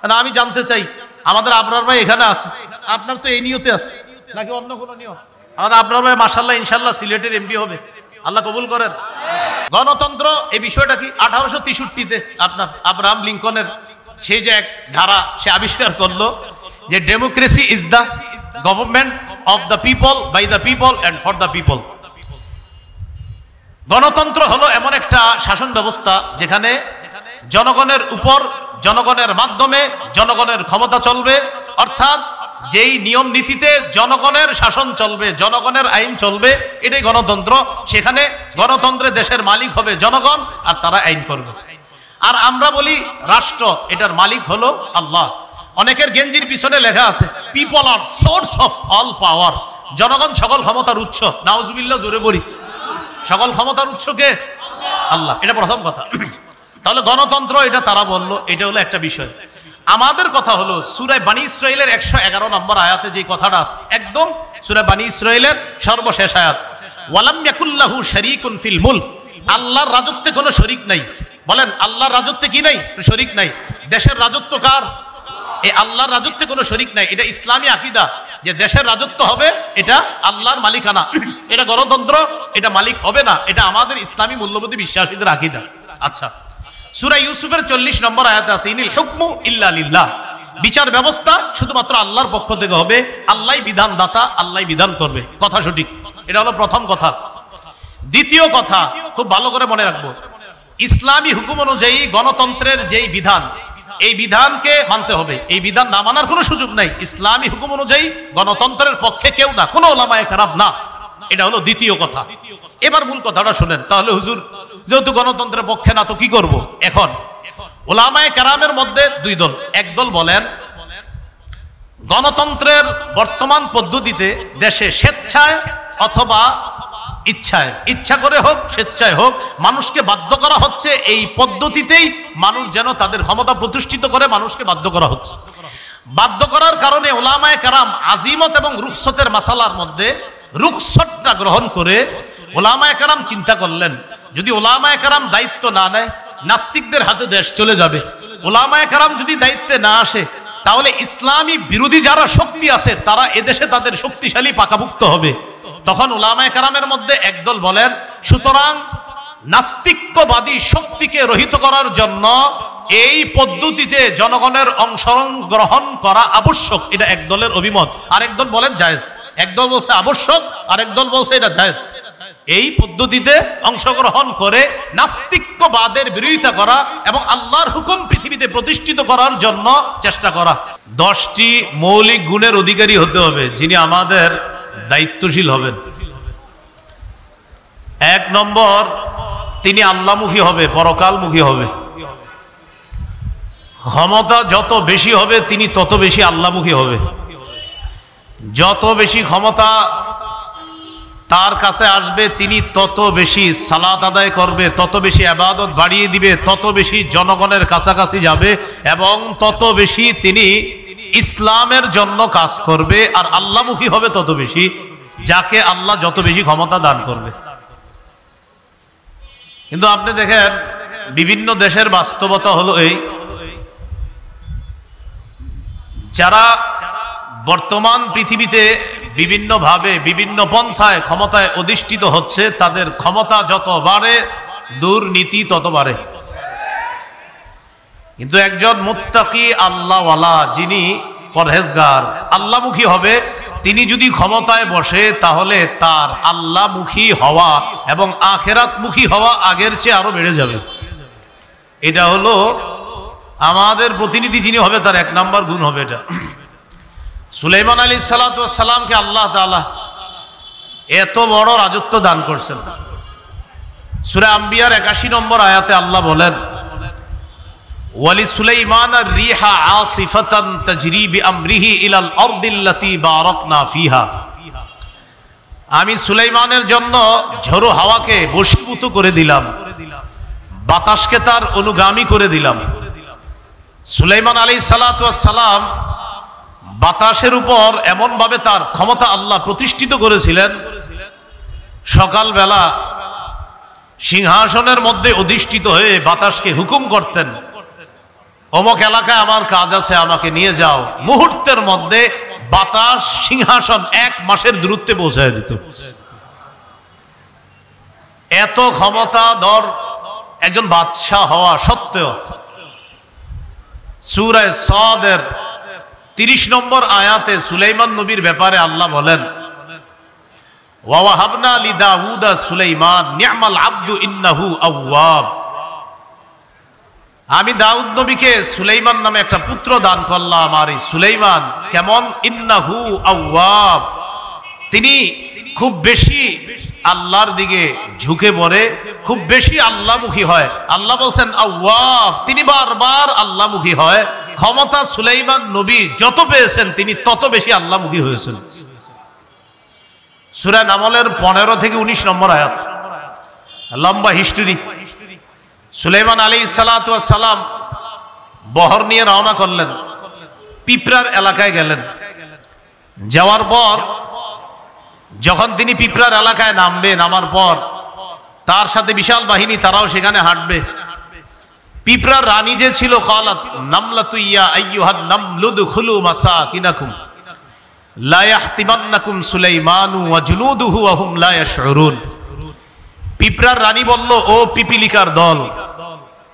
না আমি জানতে চাই আমাদের আবরার ভাই এখানে আছে, আপনার তো এই নিয়তে আছে নাকি অন্য কোনো নিয়ম? আমাদের আবরার ভাই মাশাআল্লাহ ইনশাআল্লাহ সিলেটের এমপি হবে, আল্লাহ কবুল করেন। গণতন্ত্র এই বিষয়টা কি 1863-তে আপনার আব্রাহাম লিঙ্কনের সেই যে এক ধারা সে আবিষ্কার করলো যে democracy is the government of the people, by the people and for the people. গণতন্ত্র হলো এমন একটা শাসন ব্যবস্থা যেখানে জনগণের উপর, জনগণের মাধ্যমে জনগণের ক্ষমতা চলবে, অর্থাৎ যেই নিয়ম নীতিতে জনগণের শাসন চলবে, জনগণের আইন চলবে, এটাই গণতন্ত্র। সেখানে গণতন্ত্রে দেশের মালিক হবে জনগণ আর তারা আইন করবে। আর আমরা বলি রাষ্ট্র, এটার মালিক হলো আল্লাহ। অনেকের গেঞ্জির পিছনে লেখা আছে পিপল আর সোর্স অফ অল পাওয়ার, জনগণ সকল ক্ষমতার উৎস। নাউজুবিল্লাহ, জোরে বলি, সকল ক্ষমতার উৎস কে? আল্লাহ। এটা প্রথম কথা। তাহলে গণতন্ত্র এটা তারা বললো, এটা হলো একটা বিষয়। আমাদের কথা হলো সূরা বানী ইসরাঈলের 111 নম্বর আয়াতে যে কথাটা আছে, একদম সূরা বানী ইসরাঈলের সর্বশেষ আয়াত, ওয়ালাম ইয়াকুল্লাহু শারীকুন ফিল মুলক, আল্লাহর রাজত্বে কোনো শরীক নাই। বলেন আল্লাহর রাজত্বে কি নাই? শরীক নাই। দেশের রাজত্ব কার? এই আল্লাহর রাজত্বে কোনো শরীক নাই। এটা ইসলামী আকীদা যে দেশের রাজত্ব হবে এটা আল্লাহর মালিকানা, এটা গণতন্ত্র, এটা মালিক হবে না। এটা আমাদের ইসলামী মূল্যবোধে বিশ্বাসীদের আকীদা। আচ্ছা, সূরা ইউসুফের 40 নম্বর আয়াতে আছে ইনিল হুকমু ইল্লা লিল্লাহ, বিচার ব্যবস্থা শুধুমাত্র আল্লাহর পক্ষ থেকে হবে, আল্লাহই বিধানদাতা, আল্লাহই বিধান করবে। কথা সঠিক। এটা হলো প্রথম কথা। দ্বিতীয় কথা খুব ভালো করে মনে রাখবো, ইসলামী হুকুম অনুযায়ী গণতন্ত্রের যেই বিধান, এই বিধানকে মানতে হবে। এই বিধান না মানার কোনো সুযোগ নাই। ইসলামী হুকুম অনুযায়ী গণতন্ত্রের পক্ষে কেউ না, কোনো ওলামায়ে কেরাম না। এটা হলো দ্বিতীয় কথা। এবার মূল কথাটা শুনেন। তাহলে হুজুর যেহেতু গণতন্ত্রের পক্ষে না তো কি করব? এখন ওলামায়ে কেরামের মধ্যে দুই দল। একদল বলেন গণতন্ত্রের বর্তমান পদ্ধতিতে দেশে স্বেচ্ছায় অথবা ইচ্ছায়, ইচ্ছা করে হোক স্বেচ্ছায় হোক, মানুষকে বাধ্য করা হচ্ছে এই পদ্ধতিতেই মানুষ যেন তাদের ক্ষমতা প্রতিষ্ঠিত করে, মানুষকে বাধ্য করা হচ্ছে। বাধ্য করার কারণে ওলামায়ে কেরাম আজিমত এবং রুখসতের মাসালার মধ্যে রুখসতটা গ্রহণ করে ওলামায়ে কেরাম চিন্তা করলেন যদি ওলামায়ে কেরাম দায়িত্ব না নেয় নাস্তিকদের হাতে দেশ চলে যাবে। ওলামায়ে কেরাম যদি দায়িত্বে না আসে তাহলে ইসলামী বিরোধী যারা শক্তি আছে তারা এদেশে তাদের শক্তিশালী পাকাভুক্ত হবে। তখন ওলামায়ে কেরামের মধ্যে একদল বলেন সুতরাং নাস্তিক্যবাদী শক্তিকে রহিত করার জন্য এই পদ্ধতিতে জনগণের অংশগ্রহণ করা আবশ্যক। এটা একদলের অভিমত। আরেক দল বলেন জায়েজ। একদল বলছে আবশ্যক, আরেক দল বলছে এটা জায়েজ। এই পদ্ধতিতে অংশগ্রহণ করে নাস্তিক্যবাদের বিরোধিতা করা এবং আল্লাহর হুকুম পৃথিবীতে প্রতিষ্ঠিত করার জন্য চেষ্টা করা। 10টি মৌলিক গুণের অধিকারী হতে হবে যিনি আমাদের দায়িত্বশীল হবেন। 1 নম্বর, তিনি আল্লাহমুখী হবে, পরকালমুখী হবে। ক্ষমতা যত বেশি হবে তিনি তত বেশি আল্লাহমুখী হবে। যত বেশি ক্ষমতা তার কাছে আসবে তিনি তত বেশি সালাত আদায় করবে, তত বেশি ইবাদত বাড়িয়ে দিবে, তত বেশি জনগণের কাছাকাছি যাবে এবং তত বেশি তিনি ইসলামের জন্য কাজ করবে। আর আল্লাহমুখী হবে তত বেশি যাকে আল্লাহ যত বেশি ক্ষমতা দান করবে। কিন্তু আপনি দেখেন বিভিন্ন দেশের বাস্তবতা হলো এই, যারা বর্তমান পৃথিবীতে বিভিন্নভাবে বিভিন্ন পন্থায় ক্ষমতায় অধিষ্ঠিত হচ্ছে তাদের ক্ষমতা যত বাড়ে দুর্নীতি তত বাড়ে। কিন্তু একজন মুত্তাকি আল্লাহওয়ালা যিনি পরহেজগার আল্লাহমুখী হবে তিনি যদি ক্ষমতায় বসে তাহলে তার আল্লাহমুখী হওয়া এবং আখিরাতমুখী হওয়া আগের চেয়ে আরো বেড়ে যাবে। এটা হলো আমাদের প্রতিনিধি যিনি হবে তার 1 নম্বর গুণ হবে এটা। সুলাইমান আলাইহিস সালাতু ওয়াস সালামকে আল্লাহ তাআলা এত বড় রাজত্ব দান করছেন। সূরা আম্বিয়ার 81 নম্বর আয়াতে আল্লাহ বলেন ওয়ালি সুলাইমান আর-রিহা আসিফাতান তাজরি বিআমরিহি ইলাল আরদিল্লাতী বারাকনা ফিহা, আমি সুলাইমানের জন্য ঝড়ো হাওয়াকে বশীভূত করে দিলাম, বাতাসকে তার অনুগামী করে দিলাম। সুলাইমান আলাইহিস সালাতু ওয়াস সালাম বাতাসের উপর এমন ভাবে তার ক্ষমতা আল্লাহ প্রতিষ্ঠিত করেছিলেন, সকালবেলা সিংহাসনের মধ্যে অধিষ্ঠিত হয়ে বাতাসকে হুকুম করতেন অমুক এলাকায় আমার কাজ আছে, আমাকে নিয়ে যাও। মুহূর্তের মধ্যে বাতাস সিংহাসন 1 মাসের দূরত্বে পৌঁছায় দিত। এত ক্ষমতাধর একজন বাদশাহ হওয়া সত্ত্বেও সূরা সাদের 30 নম্বর আয়াতে সুলাইমান নবীর ব্যাপারে আল্লাহ বলেন, ওয়া ওয়াহাবনা লিদাউদা সুলাইমান নি'মাল আবদু ইন্নাহু আওয়াব। আমি দাউদ নবীকে সুলাইমান নামে একটা পুত্র দান করলাম। আর এই সুলাইমান কেমন? ইন্নাহু আওয়াব, তিনি খুব বেশি আল্লাহর দিকে ঝুঁকে পড়ে, খুব বেশি আল্লাহমুখী হয়। আল্লাহ বলছেন আওয়াব, তিনি বারবার আল্লাহমুখী হয়। ক্ষমতা সুলাইমান নবী যত পেয়েছেন তিনি তত বেশি আল্লাহমুখী হয়েছেন। সূরা নামলের 15 থেকে 19 নম্বর আয়াত, লম্বা হিস্ট্রি। সুলাইমান আলাইহিস সালাতু ওয়াস সালাম বহর নিয়ে রওনা করলেন, পিঁপড়ার এলাকায় গেলেন। যাওয়ার পর যখন তিনি পিঁপড়ার এলাকায় নামবে, নামার পর তার সাথে বিশাল বাহিনী, তারাও সেখানে হাঁটবে। পিঁপড়ার রানী যে ছিল, ক্বালাত নামলাতু ইয়া আইয়ুহান নামলু দুখুলু মাসাকিনাকুম লা ইয়াহতিমান্নাকুম সুলাইমানু ওয়া জুনুদুহু ওয়া হুম লা ইয়াশউরুন। পিঁপড়ার রানী বলল, ও পিপিলিকার দল,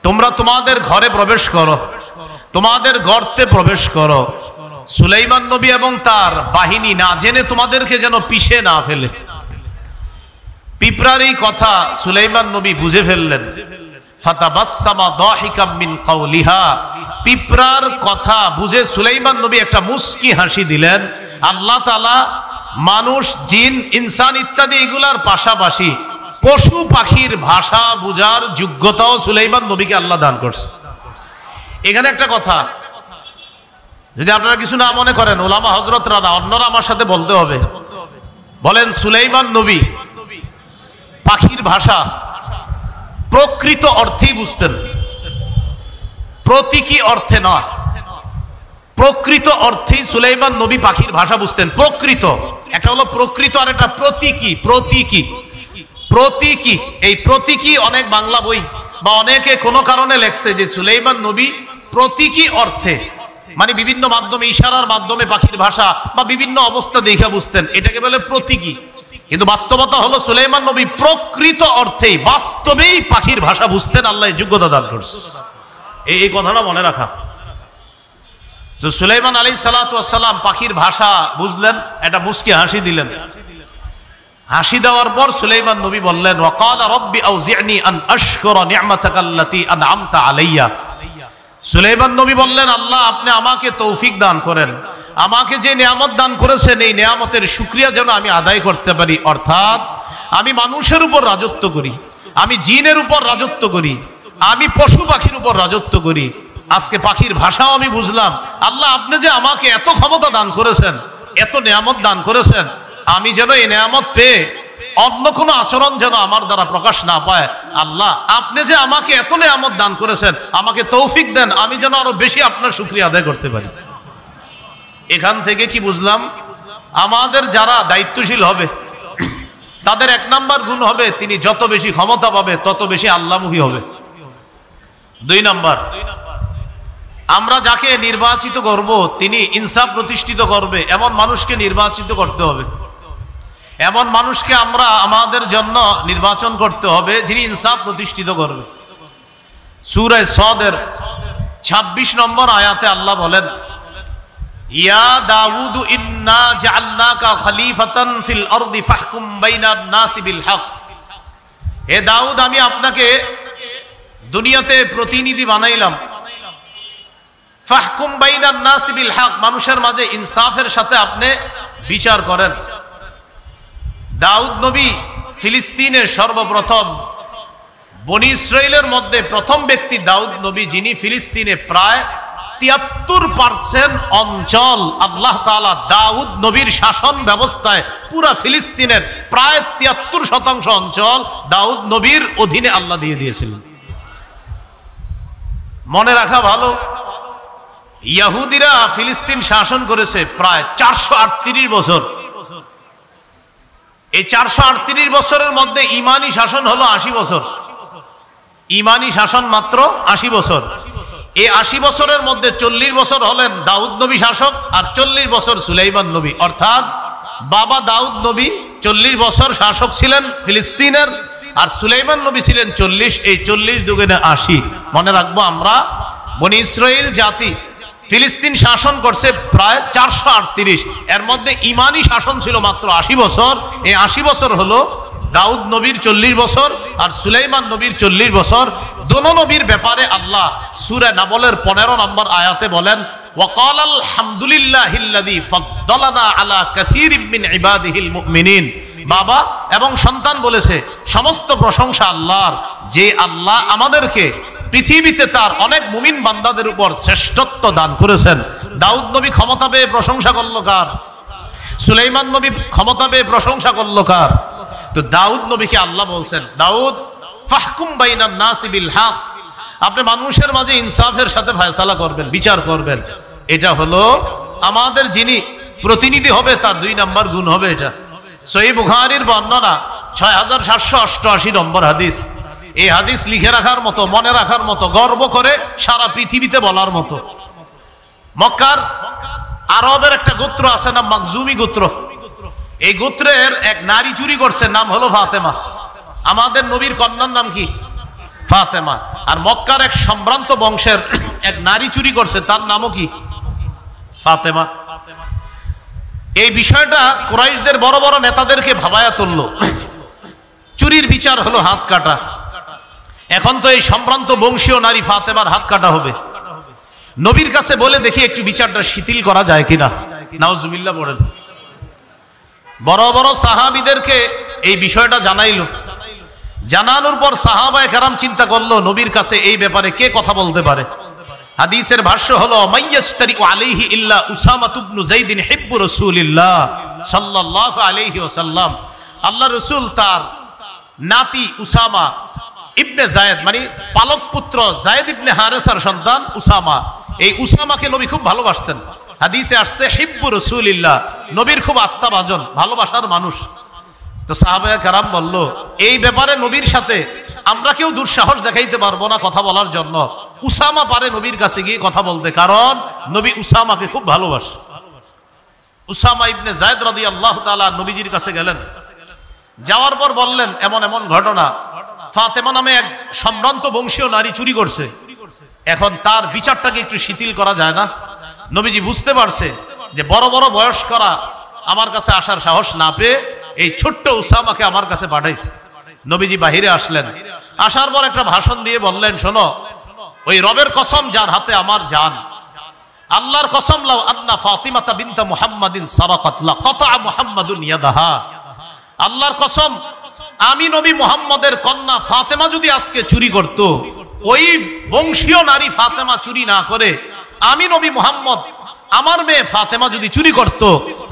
তোমরা তোমাদের ঘরে প্রবেশ করো, তোমাদের গর্তে প্রবেশ করো। সুলাইমান নবী এবং তার বাহিনী না জেনে তোমাদেরকে যেন পিষে না ফেলে। পিঁপড়ার এই কথা সুলাইমান নবী বুঝে ফেললেন। ফাতাবাসসামা দাহিকাম মিন কাওলিহা, পিঁপড়ার কথা বুঝে সুলাইমান নবী একটা মুস্কি হাসি দিলেন। আল্লাহ তাআলা মানুষ, জিন, ইনসান ইত্যাদি এগুলার পাশাপাশি পশু পাখির ভাষা বুঝার যোগ্যতাও সুলাইমান নবীকে আল্লাহ দান করছে। এখানে একটা কথা, যদি আপনারা কিছু না মনে করেন, ওলামা হযরতরা না, অন্যরা আমার সাথে বলতে হবে। বলেন, সুলাইমান নবী পাখির ভাষা প্রকৃত অর্থেই বুঝতেন, প্রতীকী অর্থে নয়। প্রকৃত অর্থেই সুলাইমান নবী পাখির ভাষা বুঝতেন। প্রকৃত, একটা হলো প্রকৃত আর একটা প্রতীকী। প্রতীকী, প্রতীকী, এই প্রতীকী অনেক বাংলা বই বা অনেকে কোনো কারণে লেখছে যে সুলাইমান নবী প্রতীকী অর্থে, মানে বিভিন্ন মাধ্যমে, ইশারার মাধ্যমে পাখির ভাষা বা বিভিন্ন অবস্থা দেখে বুঝতেন, এটাকে বলে প্রতীকী। কিন্তু বাস্তবতা হলো সুলাইমান নবী প্রকৃত অর্থেই বাস্তবেই পাখির ভাষা বুঝতেন। আল্লাহ যোগ্যতা দান করছে। এই কথাটা মনে রাখা। তো সুলাইমান আলাইহিস সালাতু ওয়াস সালাম পাখির ভাষা বুঝলেন, একটা মুস্কি হাসি দিলেন। হাসি দেওয়ার পর সুলাইমান নবী বললেন, ওয়াকালা রাব্বি আউজি'নি আন আশকুরা নি'মাতাকাল্লাতী আন'আমতা আলাইয়া। সুলাইমান নবী বললেন, আল্লাহ আপনি আমাকে তৌফিক দান করেন, আমাকে যে নিয়ামত দান করেছেন এই নিয়ামতের শুকরিয়া যেন আমি আদায় করতে পারি। অর্থাৎ আমি মানুষের উপর রাজত্ব করি, আমি জিনের উপর রাজত্ব করি, আমি পশু পাখির উপর রাজত্ব করি। আজকে পাখির ভাষাও আমি বুঝলাম। আল্লাহ আপনি যে আমাকে এত ক্ষমতা দান করেছেন, এত নিয়ামত দান করেছেন, আমি যেন এই নিয়ামত পেয়ে অন্য কোনো আচরণ যেন আমার দ্বারা প্রকাশ না পায়। আল্লাহ আপনি যে আমাকে এত নিয়ামত দান করেছেন, আমাকে তৌফিক দেন, আমি যেন আরো বেশি আপনার শুকরিয়া আদায় করতে পারি। এখান থেকে কি বুঝলাম? আমাদের যারা দায়িত্বশীল হবে তাদের 1 নাম্বার গুণ হবে, তিনি যত বেশি ক্ষমতা পাবে তত বেশি আল্লাহমুখী হবে। 2 নাম্বার, আমরা যাকে নির্বাচিত করব তিনি ইনসাফ প্রতিষ্ঠিত করবে এমন মানুষকে নির্বাচিত করতে হবে। এমন মানুষকে আমরা আমাদের জন্য নির্বাচন করতে হবে যিনি ইনসাফ প্রতিষ্ঠিত করবে। সূরা সাদের 26 নম্বর আয়াতে আল্লাহ বলেন, ইয়া দাউদ ইন্না জাআলনাকা খলিফাতান ফিল আরদি ফাহকুম বাইনান নাসি বিল হক। হে দাউদ, আমি আপনাকে দুনিয়াতে প্রতিনিধি বানাইলাম। ফাহকুম বাইনান নাসি বিল হক, মানুষের মাঝে ইনসাফের সাথে আপনি বিচার করেন। দাউদ নবী ফিলিস্তিনের সর্বপ্রথম, বনি ইসরাইলের মধ্যে প্রথম ব্যক্তি দাউদ নবী, যিনি ফিলিস্তিনে প্রায় 73% অঞ্চল আল্লাহ তাআলা দাউদ নবীর শাসন ব্যবস্থায় পুরা ফিলিস্তিনের প্রায় 73% অঞ্চল দাউদ নবীর অধীনে আল্লাহ দিয়ে দিয়েছিলেন। মনে রাখা ভালো, ইহুদিরা ফিলিস্তিন শাসন করেছে প্রায় 438 বছর। এই 438 বছরের মধ্যে ইমানি শাসন হলো 80 বছর। ইমানি শাসন মাত্র 80 বছর। এই 80 বছরের মধ্যে 40 বছর হলেন দাউদ নবী শাসক, আর 40 বছর সুলাইমান নবী। অর্থাৎ বাবা দাউদ নবী 40 বছর শাসক ছিলেন ফিলিস্তিনের, আর সুলাইমান নবী ছিলেন 40। এই 40 দুগুণে 80। মনে রাখবো আমরা, বনি ইসরাইল জাতি ফিলিস্তিন শাসন করছে প্রায় 438। এর মধ্যে ইমানি শাসন ছিল মাত্র 80 বছর। এই 80 বছর হলো দাউদ নবীর 40 বছর আর সুলাইমান নবীর 40 বছর। দোনো নবীর ব্যাপারে আল্লাহ সূরা নাবলের 15 নম্বর আয়াতে বলেন, ওয়াকাল আলহামদুলিল্লাহিল্লাযী ফাদ্দালানা আলা কাসীরিম মিন ইবাদিহিল মুমিনিন। বাবা এবং সন্তান বলেছে সমস্ত প্রশংসা আল্লাহর, যে আল্লাহ আমাদেরকে পৃথিবীতে তার অনেক মুমিন বান্দাদের উপর শ্রেষ্ঠত্ব দান করেছেন। দাউদ নবী ক্ষমতা পেয়ে প্রশংসা করলো কার? সুলাইমান নবী ক্ষমতা পেয়ে প্রশংসা করলো কার? তো দাউদ নবীকে আল্লাহ বলছেন, দাউদ ফাহকুম বাইনান নাসি বিল হক, আপনি মানুষের মাঝে ইনসাফের সাথে ফয়সালা করবেন, বিচার করবেন। এটা হলো আমাদের যিনি প্রতিনিধি হবে তার 2 নম্বর গুণ হবে এটা। সহিহ বুখারীর বর্ণনা 6788 নম্বর হাদিস। এই হাদিস লিখে রাখার মতো, মনে রাখার মতো, গর্ব করে সারা পৃথিবীতে বলার মতো। মক্কার আরবের একটা গোত্র আছে না মাকজুমি গোত্র। এই গোত্রের এক নারী চুরি করছে, নাম হলো ফাতেমা। আমাদের নবীর কন্যার নাম কি? ফাতেমা। আর মক্কার এক সম্ভ্রান্ত বংশের এক নারী চুরি করছে, তার নামও কি? ফাতেমা। এই বিষয়টা কুরাইশদের বড় বড় নেতাদেরকে ভাবায়া তুলল। চুরির বিচার হলো হাত কাটা। এখন তো এই সম্ভ্রান্ত বংশীয় নারী ফাতেমার হাত কাটা হবে। নবীর কাছে বলে দেখি একটু বিচারটা শিথিল করা যায় কিনা। নাউজুবিল্লাহ পড়েন। বড় বড় সাহাবীদেরকে এই বিষয়টা জানাইলো। জানানোর পর সাহাবায়ে কেরাম চিন্তা করলো নবীর কাছে এই ব্যাপারে কে কথা বলতে পারে। হাদিসের ভাষ্য হলো, মাইয়াস্তারি আলাইহি ইল্লা উসামা ইবনে যায়েদ হিব্বু রাসূলিল্লাহ সাল্লাল্লাহু আলাইহি ওয়াসাল্লাম। আল্লাহ রাসূল তার নাতি উসামা ইবনে যায়েদ, মানে পালক পুত্র যায়েদ ইবনে হারেসার সন্তান উসামা, এই উসামাকে নবী খুব ভালোবাসতেন। হাদিসে আসছে হিব্বু রাসূলিল্লাহ, নবীর খুব আস্থাভাজন, ভালোবাসার মানুষ। তো সাহাবায়ে কেরাম বলল, এই ব্যাপারে নবীর সাথে আমরা কেউ দুঃসাহস দেখাইতে পারবো না কথা বলার জন্য। উসামা পারে নবীর কাছে গিয়ে কথা বলতে, কারণ নবী উসামাকে খুব ভালোবাসে। উসামা ইবনে যায়েদ রাদিয়াল্লাহু তাআলা নবীজির কাছে গেলেন। যাওয়ার পর বললেন, এমন এমন ঘটনা, ফাতেমা নামে এক সম্ভ্রান্ত বংশীয় নারী চুরি করছে, এখন তার বিচারটাকে একটু শিথিল করা যায় না? নবীজি বুঝতে পারছে যে বড় বড় বয়স্করা আমার কাছে আসার সাহস না পেয়ে এই ছোট্ট উসামাকে আমার কাছে পাঠাইছে। নবীজি বাহিরে আসলেন। আসার পর একটা ভাষণ দিয়ে বললেন, শোনো, ওই রবের কসম যার হাতে আমার জান, আল্লাহর কসম, লাউ আন্না ফাতিমাতা বিনতা মুহাম্মাদিন সারাকাত লাকাতা মুহাম্মাদুন ইয়াদাহা। আল্লাহর কসম, আমি নবী মুহাম্মদের কন্যা ফাতেমা যদি আজকে চুরি করত, ওই বংশীয় নারী ফাতেমা চুরি না করে আমি নবী মুহাম্মদ আমার মেয়ে ফাতেমা যদি চুরি করত,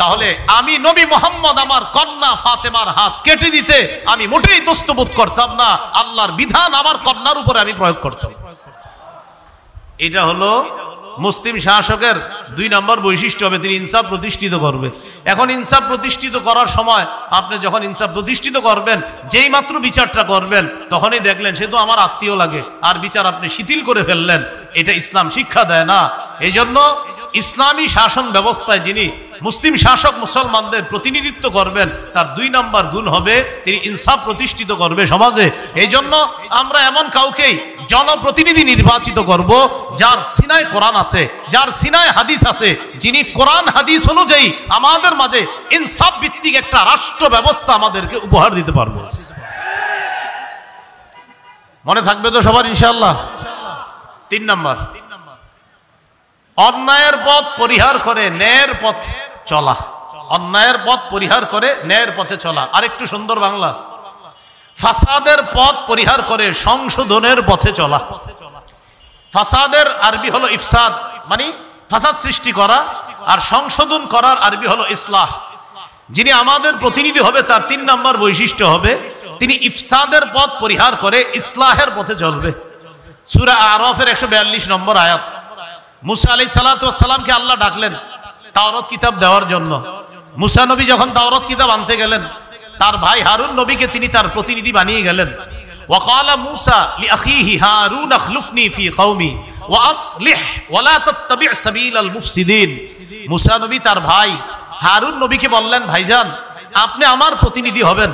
তাহলে আমি নবী মুহাম্মদ আমার কন্যা ফাতেমার হাত কেটে দিতে আমি মোটেই দস্তবোধ করতাম না। আল্লাহর বিধান আমার কন্যার উপরে আমি প্রয়োগ করতাম। এটা হলো মুসলিম শাসকের 2 নম্বর বৈশিষ্ট্য হবে, তিনি ইনসাফ প্রতিষ্ঠিত করবে। এখন ইনসাফ প্রতিষ্ঠিত করার সময় আপনি যখন ইনসাফ প্রতিষ্ঠিত করবেন, যেই মাত্র বিচারটা করবেন তখনই দেখলেন সে তো আমার আত্মীয় লাগে, আর বিচার আপনি শিথিল করে ফেললেন। এটা ইসলাম শিক্ষা দেয় না। এই জন্য ইসলামী শাসন ব্যবস্থায় যিনি মুসলিম শাসক মুসলমানদের প্রতিনিধিত্ব করবেন, তার 2 নম্বর গুণ হবে তিনি ইনসাফ প্রতিষ্ঠিত করবে সমাজে। এই জন্য আমরা এমন কাউকেই জনপ্রতিনিধি নির্বাচিত করব যার সিনায় কোরআন আছে, যার সিনায় হাদিস আছে, যিনি কোরআন হাদিস অনুযায়ী আমাদের মাঝে ইনসাফ ভিত্তিক একটা রাষ্ট্র ব্যবস্থা আমাদেরকে উপহার দিতে পারবো। মনে থাকবে তো সবার ইনশাআল্লাহ? 3 নম্বর, অন্যায়ের পথ পরিহার করে ন্যায়ের পথ চলা। অন্যায়ের পথ পরিহার করে ন্যায়ের পথে চলা। আরেকটু সুন্দর বাংলা, ফাসাদের পথ পরিহার করে সংশোধনের পথে চলা। ফাসাদের আরবি হলো ইফসাদ, মানে ফাসাদ সৃষ্টি করা, আর সংশোধন করার আরবি হলো ইসলাহ। যিনি আমাদের প্রতিনিধি হবে তার 3 নম্বর বৈশিষ্ট্য হবে তিনি ইফসাদের পথ পরিহার করে ইসলাহের পথে চলবে। সূরা আরাফের 142 নম্বর আয়াত। মুসা আলাইহিস সালাতু ওয়াস সালামকে আল্লাহ ডাকলেন তাওরাত কিতাব দেওয়ার জন্য। মুসা নবী যখন তাওরাত কিতাব আনতে গেলেন, তার ভাই হারুন নবীকে তিনি তার প্রতিনিধি বানিয়ে গেলেন। ওয়াকালা মুসা লিআখিহি হারুন আখলুফনি ফি কওমি ওয়া আসলিহ ওয়া লা তাত্তাবি' সাবিলাল মুফসিদিন। মুসা নবী তার ভাই হারুন নবীকে বললেন, ভাইজান আপনি আমার প্রতিনিধি হবেন,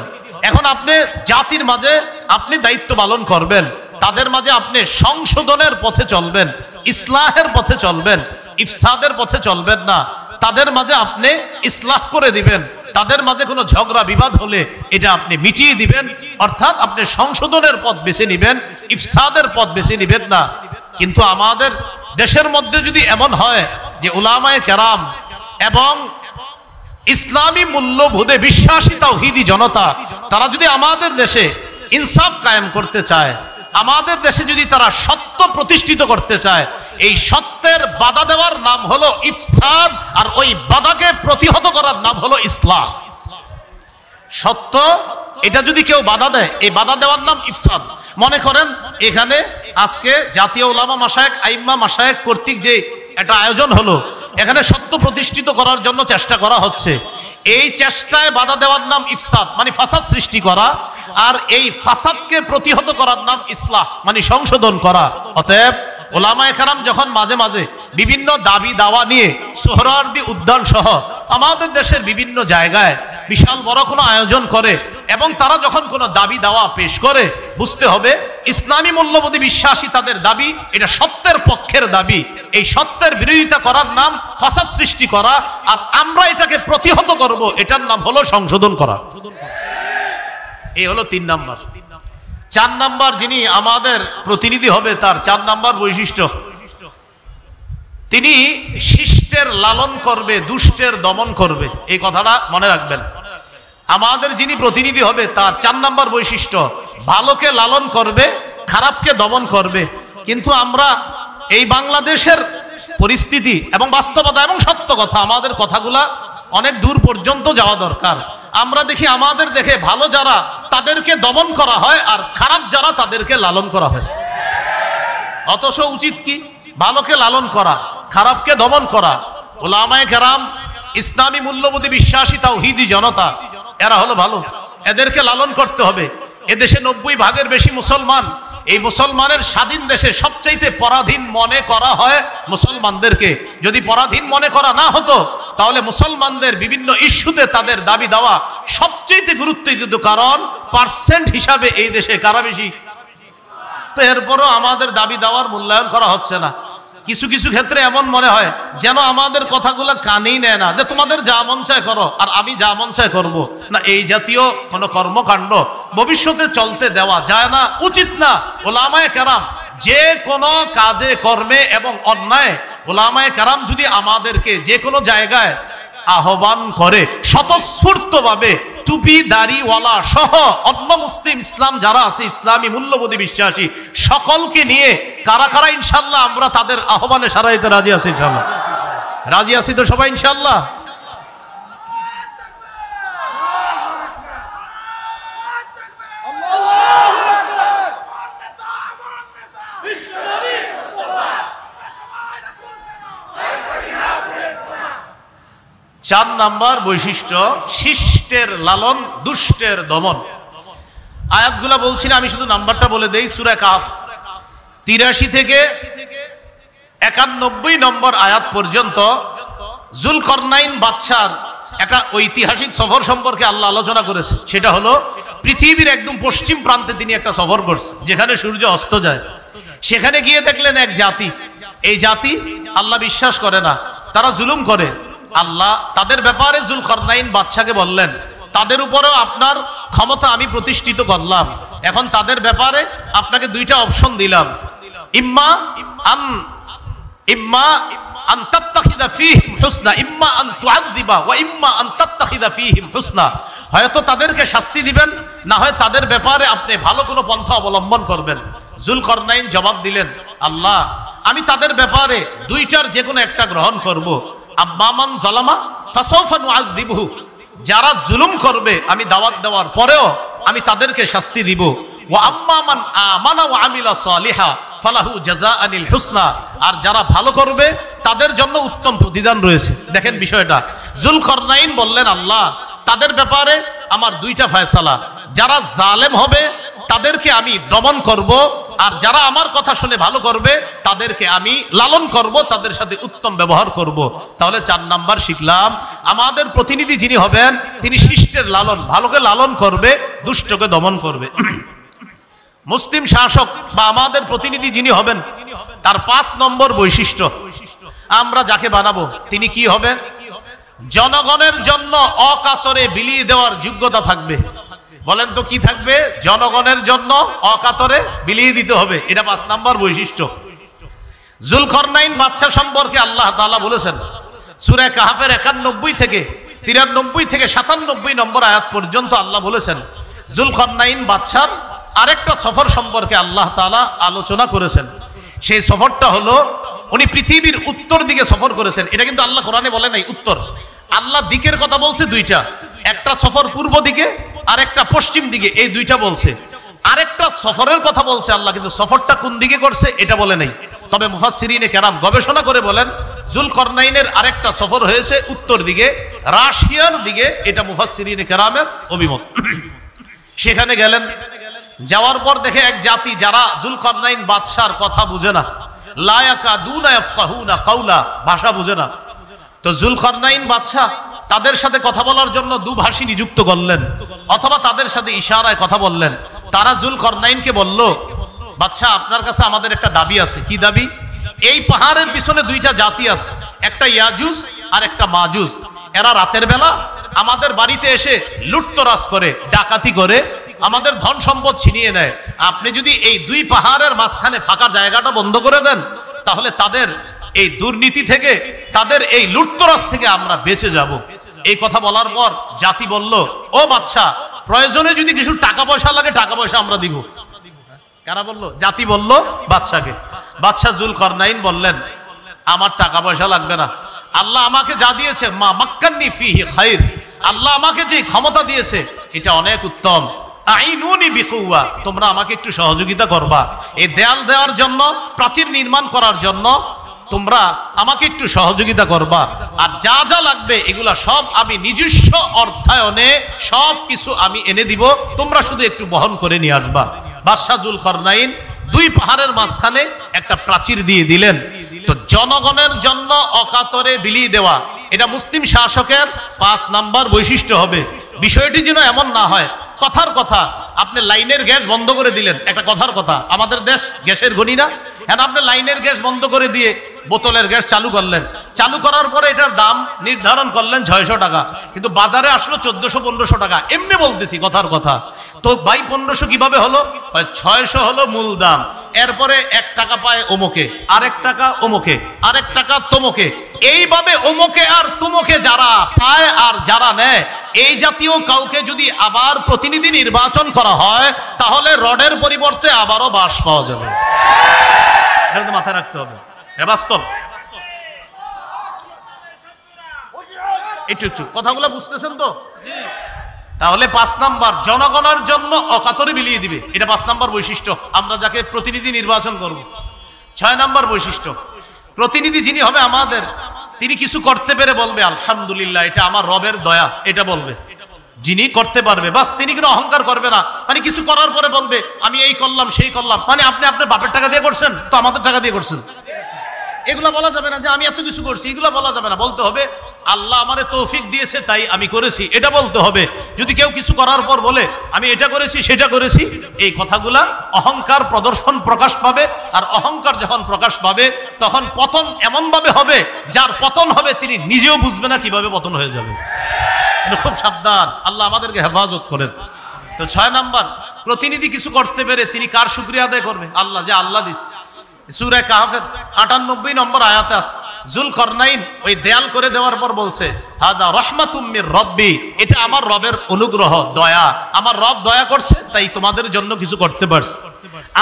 এখন আপনি জাতির মাঝে আপনি দায়িত্ব পালন করবেন, তাদের মাঝে আপনি সংশোধনের পথে চলবেন, ইসলাহের পথে চলবেন, ইফসাদের পথে চলবেন না। তাদের মাঝে আপনি ইসলাহ করে দিবেন, তাদের মাঝে কোনো ঝগড়া বিবাদ হলে এটা আপনি মিটিয়ে দিবেন, অর্থাৎ আপনি সংশোধনের পথ বেছে নিবেন, ইফসাদের পথ বেছে নিবেন না। কিন্তু আমাদের দেশের মধ্যে যদি এমন হয় যে উলামায়ে কেরাম এবং ইসলামী মূল্যবোধে বিশ্বাসী তাওহীদি জনতা তারা যদি আমাদের দেশে ইনসাফ কায়েম করতে চায়, আমাদের দেশে যদি তারা সত্য প্রতিষ্ঠিত করতে চায়, এই সত্যের বাধা দেওয়ার নাম হলো ইফসাদ, আর ওই বাধাকে প্রতিহত করার নাম হলো ইসলাহ। সত্য এটা যদি কেউ বাধা দেয়, এই বাধা দেওয়ার নাম ইফসাদ। মনে করেন এখানে আজকে জাতীয় উলামা মাশায়েখ আইম্মা মাশায়েখ কর্তৃক যে একটা আয়োজন হলো, এখানে সত্য প্রতিষ্ঠিত করার জন্য চেষ্টা করা হচ্ছে, এই চেষ্টায় বাধা দেওয়ার নাম ইফসাদ, মানে ফাসাদ সৃষ্টি করা, আর এই ফাসাদকে প্রতিহত করার নাম ইসলাহ, মানে সংশোধন করা। অতএব উলামায়ে কেরাম যখন মাঝে মাঝে বিভিন্ন দাবি দাওয়া নিয়ে সোহরাওয়ার্দী উদ্যান সহ আমাদের দেশের বিভিন্ন জায়গায় বিশাল বড় কোনো আয়োজন করে এবং তারা যখন কোনো দাবি দাওয়া পেশ করে, বুঝতে হবে ইসলামী মূল্যবোধে বিশ্বাসী তাদের দাবি এটা সত্যের পক্ষের দাবি। এই সত্যের বিরোধিতা করার নাম ফাসাদ সৃষ্টি করা, আর আমরা এটাকে প্রতিহত করব, এটার নাম হলো সংশোধন করা। এই হলো 3 নাম্বার। 4 নাম্বার যিনি আমাদের প্রতিনিধি হবে, তার 4 নাম্বার বৈশিষ্ট্য, তিনি শিষ্টের লালন করবে, দুষ্টের দমন করবে। এই কথাটা মনে রাখবেন। আমাদের যিনি প্রতিনিধি হবে তার 4 নাম্বার বৈশিষ্ট্য, ভালোকে লালন করবে, খারাপকে দমন করবে। কিন্তু আমরা এই বাংলাদেশের পরিস্থিতি এবং বাস্তবতা এবং সত্য কথা, আমাদের কথাগুলা অনেক দূর পর্যন্ত যাওয়া দরকার। আমরা দেখি আমাদের দেখে ভালো যারা তাদেরকে দমন করা হয়, আর খারাপ যারা তাদেরকে লালন করা হয়। অথচ উচিত কি? ভালোকে লালন করা, খারাপকে দমন করা। উলামায়ে কেরাম ইসলামী মূল্যবোধে বিশ্বাসী তাওহীদি জনতা, এরা হলো ভালো, এদেরকে লালন করতে হবে। এদেশে 90 ভাগের বেশি মুসলমান। এই মুসলমানের স্বাধীন দেশে সবচাইতে পরাধীন মনে করা হয় মুসলমানদেরকে। যদি পরাধীন মনে করা না হতো, তাহলে মুসলমানদের বিভিন্ন ইস্যুতে তাদের দাবি দেওয়া সবচাইতে গুরুত্ব দিত। কারণ পার্সেন্ট হিসাবে এই দেশে কারা বেশি, তো এরপরও আমাদের দাবি দেওয়ার মূল্যায়ন করা হচ্ছে না। কিছু কিছু ক্ষেত্রে এমন মনে হয় যেন আমাদের কথাগুলো কানেই নেয় না, যে তোমাদের যা মন চায় করো আর আমি যা মন চায় করব না। এই জাতীয় কোনো কর্মকাণ্ড ভবিষ্যতে চলতে দেওয়া যায় না, উচিত না। উলামায়ে কেরাম যে কোনো কাজে কর্মে এবং অন্যায়, উলামায়ে কেরাম যদি আমাদেরকে যে কোনো জায়গায় আহ্বান করে স্বতঃস্ফূর্তভাবে, টুপি দাড়িওয়ালা সহ অন্য মুসলিম ইসলাম যারা আছে, ইসলামী মূল্যবোধে বিশ্বাসী সকলকে নিয়ে কারা কারা ইনশাল্লাহ আমরা তাদের আহ্বানে সাড়া দিতে রাজি আছি? ইনশাল্লাহ রাজি আছি তো সবাই ইনশাল্লাহ? চার নাম্বার বৈশিষ্ট্য, শিষ্টের লালন, দুষ্টের দমন। আয়াতগুলা বলছি না, আমি শুধু নাম্বারটা বলে দেই। সূরা কাফ 83 থেকে 91 নম্বর আয়াত পর্যন্ত যুলকরনাইন বাদশার একটা ঐতিহাসিক সফর সম্পর্কে আল্লাহ আলোচনা করেছে। সেটা হলো পৃথিবীর একদম পশ্চিম প্রান্তে তিনি একটা সফর করছে, যেখানে সূর্য অস্ত যায়। সেখানে গিয়ে দেখলেন এক জাতি, এই জাতি আল্লাহ বিশ্বাস করে না, তারা জুলুম করে। আল্লাহ তাদের ব্যাপারে যুলকরনাইন বাদশাকে বললেন, তাদের উপরেও আপনার ক্ষমতা আমি প্রতিষ্ঠিত করলাম, এখন তাদের ব্যাপারে আপনাকে 2টা অপশন দিলাম, ইম্মা আন তাত্তাখিযা ফীহিম হুসনা, ইম্মা আন তুআযযিবা ওয়া ইম্মা আন তাত্তাখিযা ফীহিম হুসনা। হয়তো তাদেরকে শাস্তি দিবেন, না হয় তাদের ব্যাপারে আপনি ভালো কোনো পন্থা অবলম্বন করবেন। যুলকরনাইন জবাব দিলেন, আল্লাহ আমি তাদের ব্যাপারে 2টার যে কোনো একটা গ্রহণ করব। আম্মামান যালামা ফাসাউফা নুআযযিবহু, যারা জুলুম করবে আমি দাওয়াত দেওয়ার পরেও আমি তাদেরকে শাস্তি দিব। ওয়া আম্মামান আমানা ওয়া আমিলা সালিহা ফালাহু জাযাআনিল হুসনা, আর যারা ভালো করবে তাদের জন্য উত্তম প্রতিদান রয়েছে। দেখেন বিষয়টা, যুলকরনাইন বললেন, আল্লাহ তাদের ব্যাপারে আমার 2টা ফয়সালা, যারা জালেম হবে তাদেরকে আমি দমন করব, আর যারা আমার কথা শুনে ভালো করবে তাদেরকে আমি লালন করব, তাদের সাথে উত্তম ব্যবহার করব। তাহলে 4 নাম্বার শিখলাম, আমাদের প্রতিনিধি যিনি হবেন তিনি শিষ্টের লালন, ভালোকে লালন করবে, দুষ্টকে দমন করবে। মুসলিম শাসক বা আমাদের প্রতিনিধি যিনি হবেন তার 5 নম্বর বৈশিষ্ট্য, আমরা যাকে বানাবো তিনি কি হবেন? জনগণের জন্য অকাতরে বিলিয়ে দেওয়ার যোগ্যতা থাকবে। বলেন তো কি থাকবে? জনগণের জন্য অকাতরে বিলিয়ে দিতে হবে, এটা 5 নম্বর বৈশিষ্ট্য। জুলকরনাইন বাদশা সম্পর্কে আল্লাহ তাআলা বলেছেন সূরা কাহফের 91 থেকে 93 থেকে 97 নম্বর আয়াত পর্যন্ত আল্লাহ বলেছেন জুলকরনাইন বাদশার আরেকটা সফর সম্পর্কে আল্লাহ তাআলা আলোচনা করেছেন। সেই সফরটা হলো উনি পৃথিবীর উত্তর দিকে সফর করেছেন। এটা কিন্তু আল্লাহ কোরআনে বলে নাই উত্তর, আল্লাহ দিকের কথা বলছে দুইটা, একটা সফর পূর্ব দিকে আর একটা পশ্চিম দিকে, এই দুইটা বলছে। আরেকটা সফরের কথা বলছে আল্লাহ, কিন্তু সফরটা কোন দিকে করছে এটা বলে নাই। তবে মুফাসসিরিনে কেরাম গবেষণা করে বলেন জুলকরনাইনের আরেকটা সফর হয়েছে উত্তর দিকে, রাশিয়ার দিকে, এটা মুফাসসিরিনে কেরামের অভিমত। সেখানে গেলেন, যাওয়ার পর দেখে এক জাতি যারা জুলকরনাইন বাদশার কথা বুঝে না, লা ইয়াকাদুনা ইয়াফকাহুনা কাওলা, ভাষা বুঝে না। তো জুলকরনাইন বাদশা তাদের সাথে কথা বলার জন্য দুভাষী নিযুক্ত করলেন, অথবা তাদের সাথে ইশারায় কথা বললেন। তারা জুলকরনাইনকে বলল, বাদশা আপনার কাছে আমাদের একটা দাবি আছে। কি দাবি? এই পাহাড়ের পিছনে দুইটা জাতি আছে, একটা ইয়াজুজ আর একটা মাজুজ। এরা রাতের বেলা আমাদের বাড়িতে এসে লুটতরাজ করে, ডাকাতি করে, আমাদের ধন সম্পদ ছিনিয়ে নেয়। আপনি যদি এই দুই পাহাড়ের মাঝখানে ফাঁকা জায়গাটা বন্ধ করে দেন, তাহলে তাদের এই দুর্নীতি থেকে, তাদের এই লুটতরাজ থেকে আমরা বেঁচে যাব। এই কথা বলার পর জাতি বলল, ও বাদশা, প্রয়োজনে যদি কিছু টাকা পয়সা লাগে টাকা পয়সা আমরা দিব। কারা বলল? জাতি বলল বাদশাকে। বাদশা জুলকরনাইন বললেন, আমার টাকা পয়সা লাগবে না, আল্লাহ আমাকে যা দিয়েছে, মা মাক্কান্নি ফিহি খাইর, আল্লাহ আমাকে যে ক্ষমতা দিয়েছে এটা অনেক উত্তম। আইনুনি বিকুওয়া, তোমরা আমাকে একটু সহযোগিতা করবা, এই দেয়াল দেওয়ার জন্য, প্রাচীর নির্মাণ করার জন্য তোমরা আমাকে একটু সহযোগিতা করবা, আর যা যা লাগবে এগুলা সব আমি নিজস্ব অর্থায়নে সব কিছু আমি এনে দিব, তোমরা শুধু একটু বহন করে নিয়ে আসবা। বাদশা জুলকরনাইন দুই পাহাড়ের মাঝখানে একটা প্রাচীর দিয়ে দিলেন। তো জনগণের জন্য অকাতরে বিলিয়ে দেওয়া, এটা মুসলিম শাসকের 5 নাম্বার বৈশিষ্ট্য হবে। বিষয়টি যেন এমন না হয় কথার কথা আপনি লাইনের গ্যাস বন্ধ করে দিলেন, একটা কথার কথা, আমাদের দেশ গ্যাসের গনি না, হ্যাঁ, আপনি লাইনের গ্যাস বন্ধ করে দিয়ে বোতলের গ্যাস চালু করলেন, চালু করার পরে এটার দাম নির্ধারণ করলেন 600 টাকা, কিন্তু বাজারে আসলো 1400-1500 টাকা, এমনি বলতেছি কথার কথা। তো ভাই 1500 কিভাবে হলো? 600 হলো মূল দাম, এরপরে 1 টাকা পায় ওমকে, আরেক টাকা ওমকে, আরেক টাকা তোমকে, এইভাবে ওমকে আর তুমকে যারা পায় আর যারা নেয়, এই জাতীয় কাউকে যদি আবার প্রতিনিধি নির্বাচন করা হয়, তাহলে রডের পরিবর্তে আবারও বাঁশ পাওয়া যাবে। এটা মাথায় রাখতে হবে, বাস্তব। একটু কথাগুলো বুঝতেছেন তো? তাহলে 5 নাম্বার, জনগণের জন্য অকাতরে বিলিয়ে দিবে, এটা 5 নাম্বার বৈশিষ্ট্য, আমরা যাকে প্রতিনিধি নির্বাচন করব। 6 নাম্বার বৈশিষ্ট্য, প্রতিনিধি যিনি হবে আমাদের, তিনি কিছু করতে পেরে বলবে আলহামদুলিল্লাহ, এটা আমার রবের দয়া, এটা বলবে। যিনি করতে পারবে, বাস, তিনি কোনো অহংকার করবে না, মানে কিছু করার পরে বলবে আমি এই করলাম সেই করলাম, মানে আপনি আপনার বাপের টাকা দিয়ে করছেন তো আমাদের টাকা দিয়ে করছেন, এগুলা বলা যাবে না। যে আমি এত কিছু করছি, এগুলা বলা যাবে না। বলতে হবে আল্লাহ আমারে তৌফিক দিয়েছে তাই আমি করেছি, এটা বলতে হবে। যদি কেউ কিছু করার পর বলে আমি এটা করেছি সেটা করেছি, এই কথাগুলা অহংকার প্রদর্শন প্রকাশ পাবে। আর অহংকার যখন প্রকাশ পাবে তখন পতন এমন ভাবে হবে, যার পতন হবে তিনি নিজেও বুঝবে না কিভাবে পতন হয়ে যাবে। খুব সাবধান, আল্লাহ আমাদেরকে হেফাজত করেন। তো 6 নাম্বার, প্রতিনিধি কিছু করতে পেরে তিনি কার শুকরিয়া আদায় করবে? আল্লাহ, যে আল্লাহ দিস। সূরা কাহফের 98 নম্বর আয়াতে আছে, জুলকরনাইন ওই দেয়াল করে দেওয়ার পর বলছে হাযা রাহমাতুম মির রাব্বি, এটা আমার রবের অনুগ্রহ, দয়া, আমার রব দয়া করছে তাই তোমাদের জন্য কিছু করতে পারছি।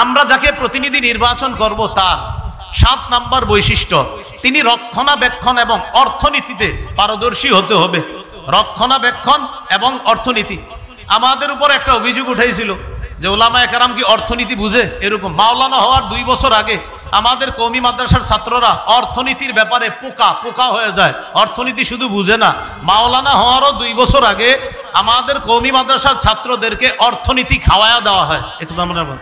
আমরা যাকে প্রতিনিধি নির্বাচন করব তার 7 নাম্বার বৈশিষ্ট্য, তিনি রক্ষণাবেক্ষণ এবং অর্থনীতিতে পারদর্শী হতে হবে। রক্ষণাবেক্ষণ এবং অর্থনীতি, আমাদের উপর একটা অভিযোগ উঠাইছিল যে ওলামায়ে কেরাম কি অর্থনীতি বুঝে? এরকম মাওলানা হওয়ার 2 বছর আগে আমাদের কওমি মাদ্রাসার ছাত্ররা অর্থনীতির ব্যাপারে পোকা হয়ে যায়, অর্থনীতি শুধু বুঝে না। মাওলানা হওয়ারও 2 বছর আগে আমাদের কওমি মাদ্রাসার ছাত্রদেরকে অর্থনীতি খাওয়ায়া দেওয়া হয়। একটু মনে রাখবেন।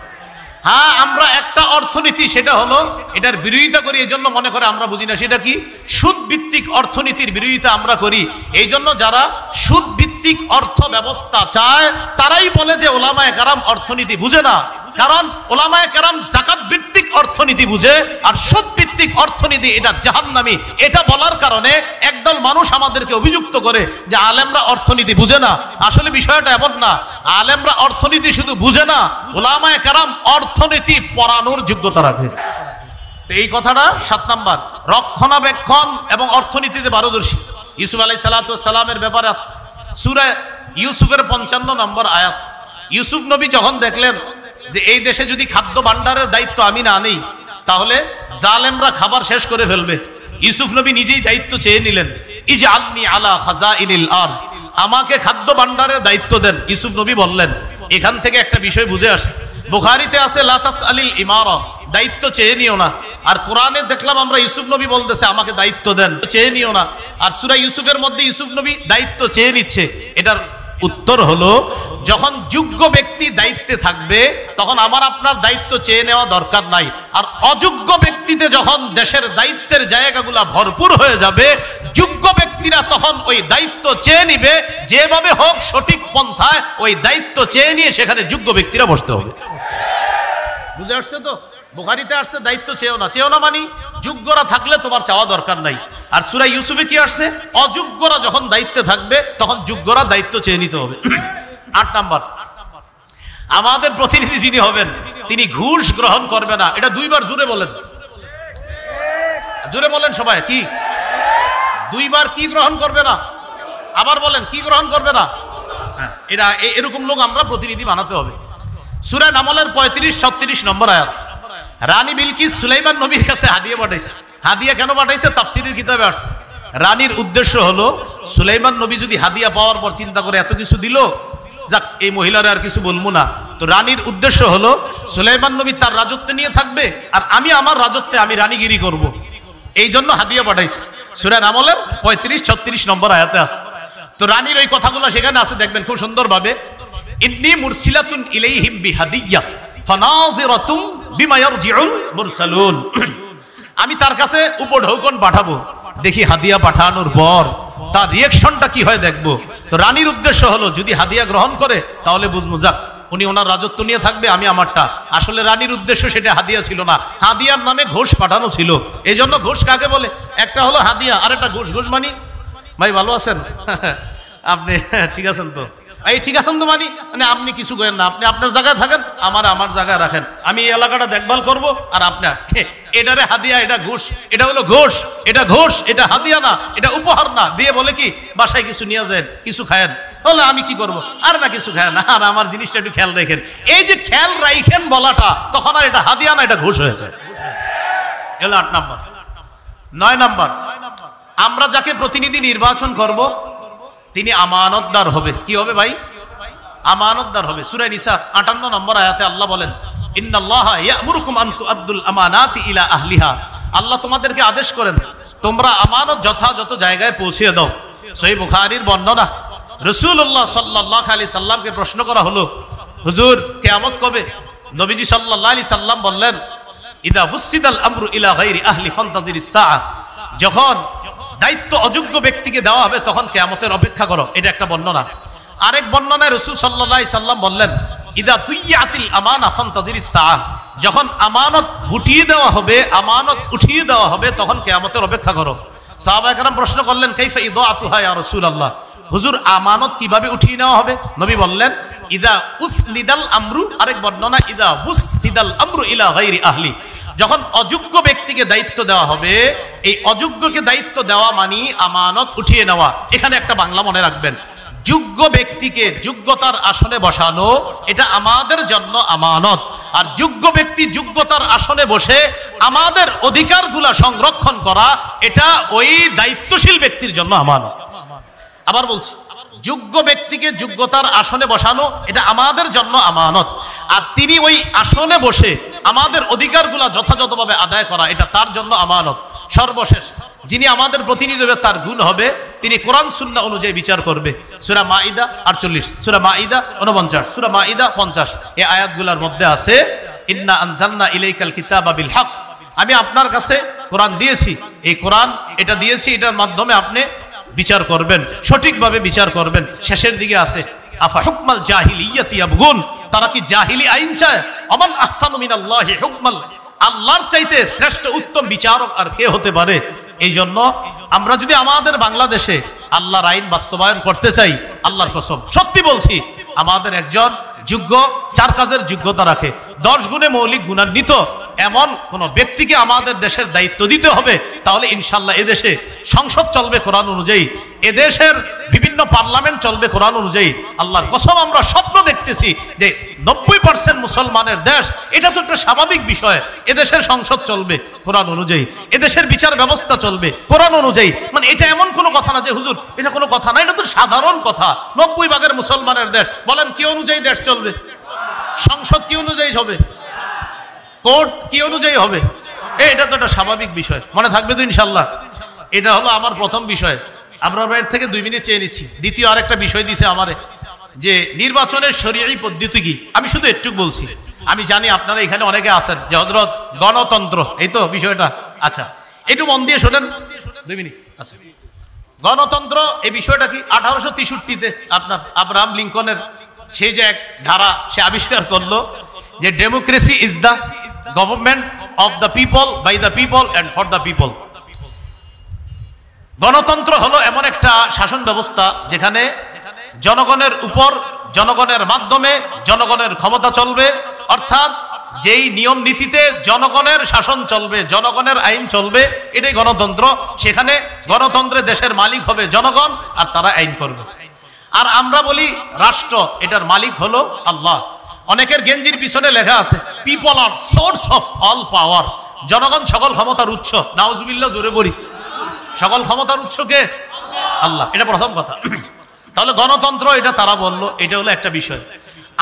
হ্যাঁ, আমরা একটা অর্থনীতি, সেটা হলো এটার বিরোধিতা করি, এই জন্য মনে করে আমরা বুঝি না। সেটা কি? সুদ ভিত্তিক অর্থনীতির বিরোধিতা আমরা করি। এই জন্য যারা সুদ ভিত্তিক অর্থ ব্যবস্থা চায় তারাই বলে যে ওলামায়ে কেরাম অর্থনীতি বুঝে না। কারণ ওলামায়ে কেরাম যাকাত ভিত্তিক অর্থনীতি বুঝে, আর সুদ ভিত্তিক অর্থনীতি এটা জাহান্নামী। এটা বলার কারণে একদল মানুষ আমাদেরকে অভিযুক্ত করে যে আলেমরা অর্থনীতি বুঝে না। আসলে বিষয়টা এমন না, আলেমরা অর্থনীতি শুধু বুঝে না, ওলামায়ে কেরাম অর্থনীতি পড়ানোর যোগ্যতা রাখে। তো এই কথাটা 7 নাম্বার, রক্ষণাবেক্ষণ এবং অর্থনীতিতে পারদর্শী। ইউসুফ আলাইহিস সালাতু ওয়াস সালামের ব্যাপারে আছে সূরা ইউসুফের 55 নম্বর আয়াত। ইউসুফ নবী যখন দেখলেন যে এই দেশে যদি খাদ্য ভান্ডারের দায়িত্ব আমি না নেই তাহলে জালেমরা খাবার শেষ করে ফেলবে, ইউসুফ নবী নিজেই দায়িত্ব চেয়ে নিলেন। ইজআলনি আলা খাজাইনিল আরদ, আমাকে খাদ্য ভান্ডারের দায়িত্ব দেন। ইউসুফ নবী বললেন, এখান থেকে একটা বিষয় বুঝে আসে, বুখারীতে আছে লা তাসআলিল ইমারা, দায়িত্ব চেয়ে নিও না। আর কোরআনে দেখলাম আমরা ইউসুফ নবী বলতেছে আমাকে দায়িত্ব দেন, চেয়ে নিও না। আর সূরা ইউসুফের মধ্যে ইউসুফ নবী দায়িত্ব চেয়ে নিচ্ছে। এটার উত্তর হলো, যখন যোগ্য ব্যক্তি দায়িত্বে থাকবে তখন আমার আপনার দায়িত্ব চেয়ে নেওয়া দরকার নাই। আর অযোগ্য ব্যক্তিতে যখন দেশের দায়িত্বের জায়গাগুলো ভরপুর হয়ে যাবে, যোগ্য ব্যক্তিরা তখন ওই দায়িত্ব চেয়ে নিবে, যেভাবে হোক সঠিক পন্থায় ওই দায়িত্ব চেয়ে নিয়ে সেখানে যোগ্য ব্যক্তিরা বসতে হবে। বুঝে আসছে তো? বুখারীতে আসছে দায়িত্ব চেয়েও না, চেয়েও না মানে যোগ্যরা থাকলে তোমার চাওয়া দরকার নাই। আর সূরা ইউসুফে কি আসছে? অযোগ্যরা যখন দায়িত্বে থাকবে তখন যোগ্যরা দায়িত্ব চেয়ে নিতে হবে। 8 নাম্বার, আমাদের প্রতিনিধি যিনি হবেন তিনি ঘুষ গ্রহণ করবে না। এটা 2 বার জোরে বলেন, জোরে বলেন সবাই। কি 2 বার কি গ্রহণ করবে না? আবার বলেন, কি গ্রহণ করবে না? হ্যাঁ, এটা এরকম লোক আমরা প্রতিনিধি বানাতে হবে। সূরা নামলের 35-36 নম্বর আয়াত। রানী বিলকিস সুলাইমান নবীর কাছে হাদিয়া পাঠাইছে। হাদিয়া কেন পাঠাইছে? তাফসীরের কিতাবে আসছে। রানীর উদ্দেশ্য হলো, সুলাইমান নবী যদি হাদিয়া পাওয়ার পর চিন্তা করে এত কিছু দিল, যাক এই মহিলারা আর কিছু বলবো না। তো রানীর উদ্দেশ্য হলো সুলাইমান নবী তার রাজত্বে নিয়ে থাকবে, আর আমি আমার রাজত্বে আমি রানীগিরি করব। এই জন্য হাদিয়া পাঠাইছে। সূরা নামলের 35-36 নম্বর আয়াতে আছে। তো রানীর ওই কথাগুলো সেখানে আছে, দেখবেন খুব সুন্দরভাবে। ইন্নী মুরসিলাতুন ইলাইহিম বিহাদিয়্যা ফানাযিরাতুম বিমা ইয়ারজিউল মুরসালুন, আমি তার কাছে উপঢৌকন পাঠাবো, দেখি হাদিয়া পাঠানোর পর তার রিঅ্যাকশনটা কি হয় দেখবো। তো রানীর উদ্দেশ্য হলো যদি হাদিয়া গ্রহণ করে তাহলে বুঝবো যাক উনি ওনার রাজত্ব নিয়ে থাকবে, আমি আমারটা। আসলে রানীর উদ্দেশ্য সেটা হাদিয়া ছিল না, হাদিয়ার নামে ঘোষ পাঠানো ছিল। এই জন্য ঘোষ কাকে বলে? একটা হলো হাদিয়া, আর একটা ঘোষ। ঘোষ মানি, ভাই ভালো আছেন আপনি? ঠিক আছেন তো? এই ঠিক আছেন তো মানে আপনি কিছু করেন না, আপনি আপনার জায়গায় থাকেন, আমার জায়গায় রাখেন, আমি এই এলাকাটা দেখভাল করব। আর আপনার এটারে হাদিয়া, এটা ঘোষ, এটা হলো ঘোষ, এটা ঘোষ, এটা হাদিয়া না, এটা উপহার না। দিয়ে বলে কি বাসায় কিছু নিয়ে যান, কিছু খায়েন। বলে আমি কি করব? আর না কিছু খায় না, আর আমার জিনিসটা একটু খেয়াল রাখেন। এই যে খেয়াল রাখেন বলাটা, তখন আর এটা হাদিয়া না, এটা ঘোষ হয়ে যায়। এলো 8 নাম্বার। 9 নাম্বার, আমরা যাকে প্রতিনিধি নির্বাচন করব তিনি আমানতদার হবে। কি হবে ভাই? আমানতদার হবে। সূরা নিসা 58 নম্বর আয়াতে আল্লাহ বলেন, ইন্নাল্লাহা ইয়া'মুরুকুম আন তু'আদ্দুল আমানাতি ইলা আহলিহা, আল্লাহ তোমাদেরকে আদেশ করেন তোমরা আমানত যথাযথ জায়গায় পৌঁছে দাও। সহিহ বুখারীর বর্ণনা, রাসূলুল্লাহ সাল্লাল্লাহু আলাইহি সাল্লামকে প্রশ্ন করা হলো, হুজুর কিয়ামত কবে? নবীজি সাল্লাল্লাহু আলাইহি সাল্লাম বললেন, ইদা ফুসিদাল আমরু ইলা গায়রি আহলি ফান্তাজিরিস সাআ, যখন দায়িত্ব অযোগ্য ব্যক্তিকে দেওয়া হবে তখন কিয়ামতের অপেক্ষা করো। এটা একটা বর্ণনা। আরেক বর্ণনায় রাসূল সাল্লাল্লাহু আলাইহি সাল্লাম বললেন, ইদা তুইয়াতিল আমানা ফান্তাজিরিস সাআ, যখন আমানত গুটিয়ে দেওয়া হবে, আমানত উঠিয়ে দেওয়া হবে তখন কিয়ামতের অপেক্ষা করো। সাহাবায়ে কেরাম প্রশ্ন করলেন, কাইফা ইদাআতুহা ইয়া রাসূলুল্লাহ, হুজুর আমানত কিভাবে উঠিয়ে নেওয়া হবে? নবী বললেন, ইদা উসনিদাল আমরু, আরেক বর্ণনা ইদা বুসিদাল আমরু ইলা গায়রি আহলি, যখন অযোগ্য ব্যক্তিকে দায়িত্ব দেওয়া হবে, এই অযোগ্যকে দায়িত্ব দেওয়া মানে আমানত উঠিয়ে নেওয়া। এখানে একটা বাংলা মনে রাখবেন, যোগ্য ব্যক্তিকে যোগ্যতার আসনে বসানো এটা আমাদের জন্য আমানত, আর যোগ্য ব্যক্তি যোগ্যতার আসনে বসে আমাদের অধিকারগুলা সংরক্ষণ করা এটা ওই দায়িত্বশীল ব্যক্তির জন্য আমানত। আবার বলছি, যোগ্য ব্যক্তিকে যোগ্যতার আসনে বসানো এটা আমাদের জন্য আমানত, আর তিনি ওই আসনে বসে আমাদের অধিকারগুলো যথাযথভাবে আদায় করা এটা তার জন্য আমানত। সর্বশেষ যিনি আমাদের প্রতিনিধি হবে তার গুণ হবে তিনি কোরআন সুন্নাহ অনুযায়ী বিচার করবে। সূরা মাইদা 48, সূরা মাইদা 49, সূরা মাইদা 50 এই আয়াতগুলোর মধ্যে আছে ইন্না আনজালনা ইলাইকাল কিতাবা বিল হক, আমি আপনার কাছে কোরআন দিয়েছি, এই কোরআন এটা দিয়েছি, এটার মাধ্যমে আপনি বিচার করবেন, সঠিকভাবে বিচার করবেন। শেষের দিকে আছে আফা হুকমাল জাহিলিয়াতি ইয়াবগুন, তারা কি জাহিলি আইন চায়? ওমান আহসানু মিনাল্লাহি হুকমাল, আল্লাহর চাইতে শ্রেষ্ঠ উত্তম বিচারক আর কে হতে পারে? এই জন্য আমরা যদি আমাদের বাংলাদেশে আল্লাহর আইন বাস্তবায়ন করতে চাই, আল্লাহর কসম সত্যি বলছি, আমাদের একজন যোগ্য, চার কাজের যোগ্যতা রাখে, 10 গুণে মৌলিক গুণান্বিত এমন কোন ব্যক্তিকে আমাদের দেশের দায়িত্ব দিতে হবে। তাহলে ইনশাল্লাহ এদেশে সংসদ চলবে কোরআন অনুযায়ী, এদেশের বিভিন্ন পার্লামেন্ট চলবে কোরআন অনুযায়ী। আল্লাহর কসম আমরা স্বপ্ন দেখতেছি যে 90% মুসলমানের দেশ, এটা তো একটা স্বাভাবিক বিষয়। এদেশের সংসদ চলবে কোরআন অনুযায়ী, এদেশের বিচার ব্যবস্থা চলবে কোরআন অনুযায়ী। মানে এটা এমন কোনো কথা না যে হুজুর এটা কোনো কথা না, এটা তো সাধারণ কথা। 90% মুসলমানের দেশ, বলেন কি অনুযায়ী দেশ চলবে? সংসদ কি অনুযায়ী হবে? কোর্ট কি অনুযায়ী হবে? এটা তো একটা স্বাভাবিক বিষয়, মনে থাকবে তো ইনশাল্লাহ। এটা হলো আমার প্রথম বিষয়। আমরা এর থেকে 2 মিনিট চেয়ে নিচ্ছি। দ্বিতীয় আরেকটা বিষয় দিছে আমারে যে নির্বাচনের শরীয়ী পদ্ধতি কি, আমি শুধু একটু বলছি। আমি জানি আপনারা এখানে অনেকে আছেন যে হযরত গণতন্ত্র, এই তো বিষয়টা। আচ্ছা একটু মন দিয়ে শোনেন 2 মিনিট। আচ্ছা গণতন্ত্র এই বিষয়টা কি? 1863-তে আপনার আব্রাহাম লিঙ্কনের সেই যে এক ধারা সে আবিষ্কার করলো যে democracy is the government of the people, by the people and for the people. গণতন্ত্র হলো এমন একটা শাসন ব্যবস্থা যেখানে জনগণের উপর, জনগণের মাধ্যমে জনগণের ক্ষমতা চলবে, অর্থাৎ যেই নিয়ম নীতিতে জনগণের শাসন চলবে, জনগণের আইন চলবে, এটাই গণতন্ত্র। সেখানে গণতন্ত্রে দেশের মালিক হবে জনগণ আর তারা আইন করবে। আর আমরা বলি রাষ্ট্র, এটার মালিক হলো আল্লাহ। অনেকের গেঞ্জির পিছনে লেখা আছে পিপল আর সোর্স অফ অল পাওয়ার, জনগণ সকল ক্ষমতার উৎস। নাউজুবিল্লাহ, জোরে বলি, সকল ক্ষমতার উৎস কে? আল্লাহ। এটা প্রথম কথা। তাহলে গণতন্ত্র এটা তারা বললো, এটা হলো একটা বিষয়।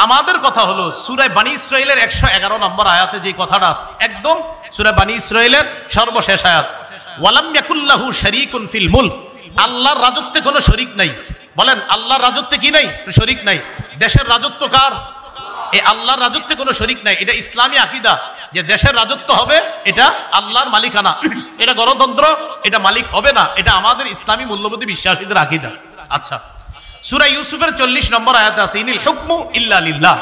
আমাদের কথা হলো সূরা বানী ইসরাঈলের 111 নম্বর আয়াতে যে কথাটা আছে, একদম সূরা বানী ইসরাঈলের সর্বশেষ আয়াত, ওয়ালাম ইয়াকুল্লাহু শারীকুন ফিল মুলক, আল্লাহর রাজত্বে কোনো শরীক নাই। বলেন আল্লাহর রাজত্বে কি নাই? শরীক নাই। দেশের রাজত্ব কার? এই আল্লাহর রাজত্বে কোনো শরীক নাই। এটা ইসলামী আকীদা যে দেশের রাজত্ব হবে এটা আল্লাহর মালিকানা, এটা গণতন্ত্র, এটা মালিক হবে না। এটা আমাদের ইসলামী মূল্যবোধে বিশ্বাসীদের আকীদা। আচ্ছা সূরা ইউসুফের 40 নম্বর আয়াতে আছে ইনিল হুকমু ইল্লা লিল্লাহ,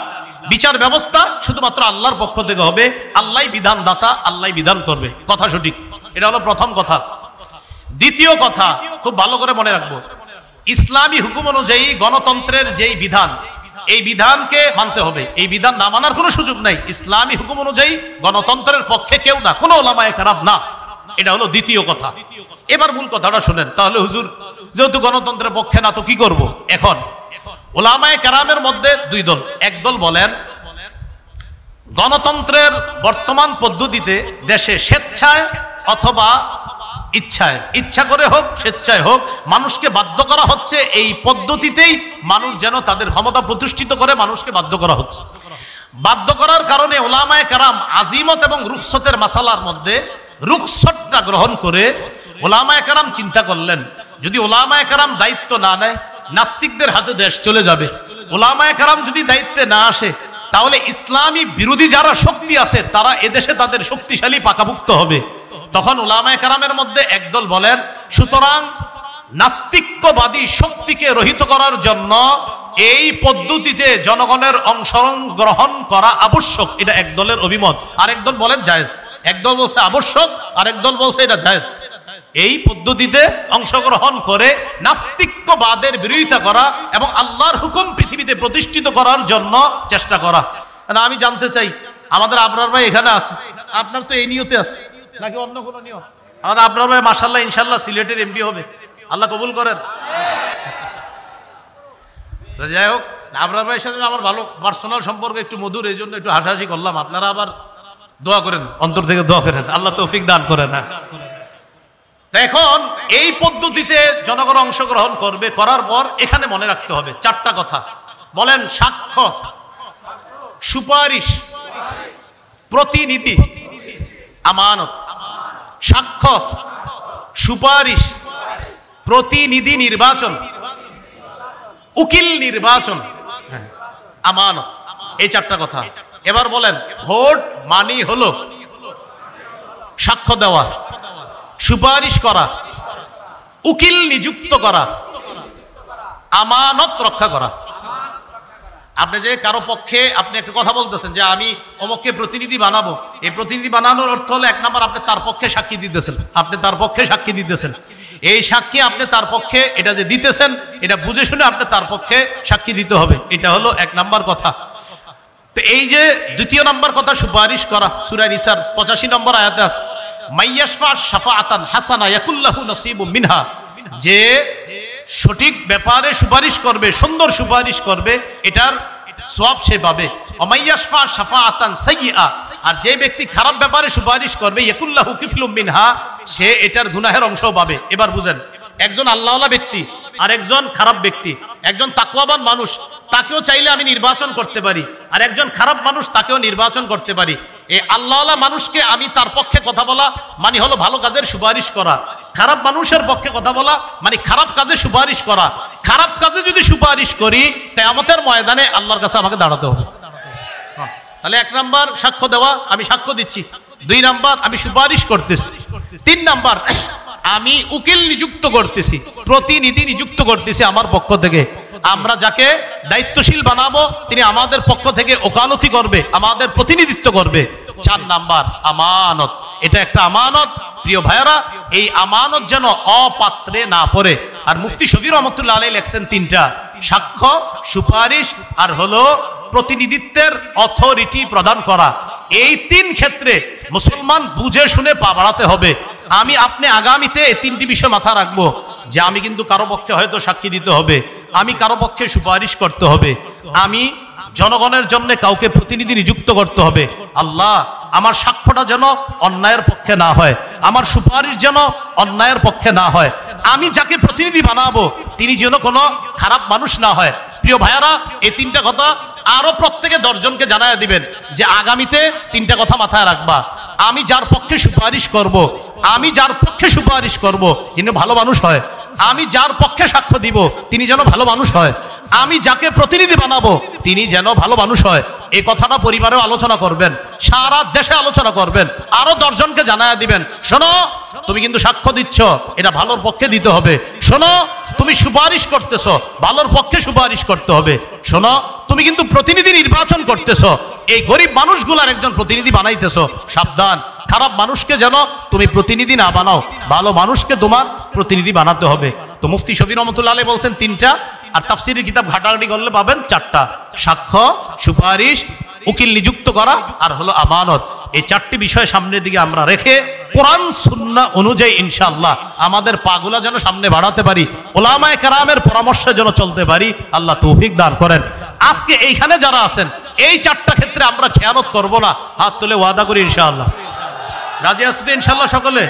বিচার ব্যবস্থা শুধুমাত্র আল্লাহর পক্ষ থেকে হবে, আল্লাহই বিধানদাতা, আল্লাহই বিধান করবে। কথা সঠিক, এটা হলো প্রথম কথা। দ্বিতীয় কথা খুব ভালো করে মনে রাখবো, ইসলামী হুকুম অনুযায়ী গণতন্ত্রের যেই বিধান, এই বিধানকে মানতে হবে, এই বিধান না মানার কোনো সুযোগ নাই। ইসলামী হুকুম অনুযায়ী গণতন্ত্রের পক্ষে কেউ না, কোনো ওলামায়ে কেরাম না। এটা হলো দ্বিতীয় কথা। এবার মূল কথাটা শুনেন। তাহলে হুজুর যেহেতু গণতন্ত্রের পক্ষে না তো কি করব? এখন ওলামায়ে কেরামের মধ্যে 2 দল। এক দল বলেন গণতন্ত্রের বর্তমান পদ্ধতিতে দেশে স্বেচ্ছায় অথবা ইচ্ছায়, ইচ্ছা করে হোক স্বেচ্ছায় হোক, মানুষকে বাধ্য করা হচ্ছে, এই পদ্ধতিতেই মানুষ যেন তাদের ক্ষমতা প্রতিষ্ঠিত করে, মানুষকে বাধ্য করা হচ্ছে। বাধ্য করার কারণে ওলামায়ে কেরাম আজিমত এবং রুখসতের মাসালার মধ্যে রুখসতটা গ্রহণ করে ওলামায়ে কেরাম চিন্তা করলেন যদি ওলামায়ে কেরাম দায়িত্ব না নেয় নাস্তিকদের হাতে দেশ চলে যাবে। ওলামায়ে কেরাম যদি দায়িত্বে না আসে তাহলে ইসলামী বিরোধী যারা শক্তি আছে তারা এদেশে তাদের শক্তিশালী পাকাভুক্ত হবে। তখন উলামায়ে কেরামের মধ্যে একদল বলেন সুতরাং নাস্তিকবাদী শক্তিকে রহিত করার জন্য এই পদ্ধতিতে জনগণের অংশগ্রহণ করা আবশ্যক। এটা এক দলের অভিমত। আরেক দল বলেন জায়েজ। একদল বলছে আবশ্যক, আরেক দল বলছে এটা জায়েজ। এই পদ্ধতিতে অংশগ্রহণ করে নাস্তিকবাদের বিরোধিতা করা এবং আল্লাহর হুকুম পৃথিবীতে প্রতিষ্ঠিত করার জন্য চেষ্টা করা। আমি জানতে চাই আমাদের আবরার ভাই এখানে আছে, আপনার তো এই নিয়তে আছে নাকি অন্য কোনো নিয়ত? আমাদের আবরার ভাই মাশাআল্লাহ ইনশাআল্লাহ সিলেটের এমপি হবে, আল্লাহ কবুল করেন। যাই হোক, আবরার ভাইয়ের সাথে আমার ভালো পার্সোনাল সম্পর্ক, একটু মধুর, এই জন্য একটু হাসাহাসি করলাম। আপনারা আবার দোয়া করেন, অন্তর থেকে দোয়া করেন, আল্লাহ তৌফিক দান করেন। তো এখন এই পদ্ধতিতে জনগণ অংশগ্রহণ করবে, করার পর এখানে মনে রাখতে হবে চারটা কথা। বলেন, সাক্ষ্য, সুপারিশ, প্রতিনিধি, আমানত। সাক্ষ্য, সুপারিশ, প্রতিনিধি নির্বাচন, উকিল নির্বাচন, আমানত, এই চারটা কথা। এবার বলেন, ভোট মানি হলো সাক্ষ্য দেওয়া, সুপারিশ করা, উকিল নিযুক্ত করা, আমানত রক্ষা করা। আপনি যে কারো পক্ষে আপনি একটা কথা বলতেছেন যে আমি অমুককে প্রতিনিধি বানাবো, এই প্রতিনিধি বানানোর অর্থ হলো এক নাম্বার আপনি তার পক্ষে সাক্ষী দিতেছেন, আপনি তার পক্ষে সাক্ষী দিতেছেন। এই সাক্ষী আপনি তার পক্ষে এটা যে দিতেছেন এটা বুঝে শুনে আপনি তার পক্ষে সাক্ষী দিতে হবে, এটা হলো এক নাম্বার কথা। তো এই যে দ্বিতীয় নাম্বার কথা, সুপারিশ করা, সূরা নিসার 85 নম্বর আয়াতে আছে, মাইয়াশফা শাফাআতান হাসানা ইয়াকুল্লাহু নসিবুম মিনহা, যে সঠিক ব্যাপারে সুপারিশ করবে, সুন্দর সুপারিশ করবে, এটার সওয়াব সে পাবে। অমাইয়াশফা শাফাআতান সাইয়্যিআ, আর যে ব্যক্তি খারাপ ব্যাপারে সুপারিশ করবে, ইয়াকুল্লাহু কিফলুম মিনহা, সে এটার গুনাহের অংশও পাবে। এবার বুঝেন, একজন আল্লাহওয়ালা ব্যক্তি আর একজন খারাপ ব্যক্তি, একজন তাকওয়াবান মানুষ, তাকেও চাইলে আমি নির্বাচন করতে পারি, আর একজন খারাপ মানুষ তাকেও নির্বাচন করতে পারি। এই আল্লাহওয়ালা মানুষকে আমি তার পক্ষে কথা বলা মানে হলো ভালো কাজের সুপারিশ করা, খারাপ মানুষের পক্ষে কথা বলা মানে খারাপ কাজে সুপারিশ করা। খারাপ কাজে যদি সুপারিশ করি কিয়ামতের ময়দানে আল্লাহর কাছে আমাকে দাঁড়াতে হবে। তাহলে এক নাম্বার সাক্ষ্য দেওয়া, আমি সাক্ষ্য দিচ্ছি। দুই নাম্বার আমি সুপারিশ করতেছি। তিন নাম্বার আমি উকিল নিযুক্ত করতেছি, প্রতিনিধি নিযুক্ত করতেছি আমার পক্ষ থেকে। আমরা যাকে দায়িত্বশীল বানাবো তিনি আমাদের পক্ষ থেকে ওকালতি করবে, আমাদের প্রতিনিধিত্ব করবে। চার নাম্বার আমানত, এটা একটা আমানত। প্রিয় ভাইয়েরা, এই আমানত যেন অপাত্রে না পড়ে। আর মুফতি শফি রহমতুল্লাহ আলাইহি লেখছেন তিনটা, সাক্ষ্য, সুপারিশ আর হলো প্রতিনিধিত্বের অথরিটি প্রদান করা। এই তিন ক্ষেত্রে মুসলমান বুঝে শুনে পা বাড়াতে হবে। আমি আপনি আগামীতে এই তিনটি বিষয় মাথা রাখবো যে আমি কিন্তু কারো পক্ষে হয়তো সাক্ষী দিতে হবে, আমি কারো পক্ষে সুপারিশ করতে হবে, আমি জনগণের জন্য কাউকে প্রতিনিধি নিযুক্ত করতে হবে। আল্লাহ, আমার সাক্ষ্যটা যেন অন্যায়ের পক্ষে না হয়, আমার সুপারিশ যেন অন্যায়ের পক্ষে না হয়, আমি যাকে প্রতিনিধি বানাবো তিনি যেন কোনো খারাপ মানুষ না হয়। প্রিয় ভাইয়ারা, এই তিনটা কথা আরো প্রত্যেকে 10 জনকে জানায় দিবেন যে আগামীতে তিনটা কথা মাথায় রাখবা। আমি যার পক্ষে সুপারিশ করব, আমি যার পক্ষে সুপারিশ করব তিনি ভালো মানুষ হয়, আমি যার পক্ষে সাক্ষ্য দিব তিনি যেন ভালো মানুষ হয়, আমি যাকে প্রতিনিধি বানাবো তিনি যেন ভালো মানুষ হয়। এই কথাটা পরিবারেও আলোচনা করবেন, সারা দেশে আলোচনা করবেন, আরো 10 জনকে জানায় দিবেন, শোনো তুমি কিন্তু সাক্ষ্য দিচ্ছ, এটা ভালোর পক্ষে দিতে হবে। শোনো তুমি সুপারিশ করতেছো, ভালোর পক্ষে সুপারিশ করতে হবে। শোনো তুমি কিন্তু প্রতিনিধি নির্বাচন করতেছো, এই গরিব মানুষগুলার একজন প্রতিনিধি বানাইতেছো, সাবধান, খারাপ মানুষকে যেন তুমি প্রতিনিধি না বানাও, ভালো মানুষকে তোমার প্রতিনিধি বানাতে হবে। তো মুফতি শফি রহমতুল্লাহ আলাইহি বলছেন তিনটা, আর তাফসীরের কিতাব ঘাটাঘাটি করলে পাবেন চারটা, সাক্ষ্য, সুপারিশ, উকিল নিযুক্ত করা আর হলো আমানত। এই চারটি বিষয় সামনের দিকে আমরা রেখে কোরআন সুন্নাহ অনুযায়ী ইনশাআল্লাহ আমাদের পাগুলা যেন সামনে বাড়াতে পারি, উলামায়ে কেরামের পরামর্শে যেন চলতে পারি, আল্লাহ তৌফিক দান করেন। আজকে এইখানে যারা আছেন এই চারটা ক্ষেত্রে আমরা খেয়ানত করব না, হাত তুলে ওয়াদা করি ইনশাআল্লাহ। রাজি আছেন ইনশাআল্লাহ সকলে?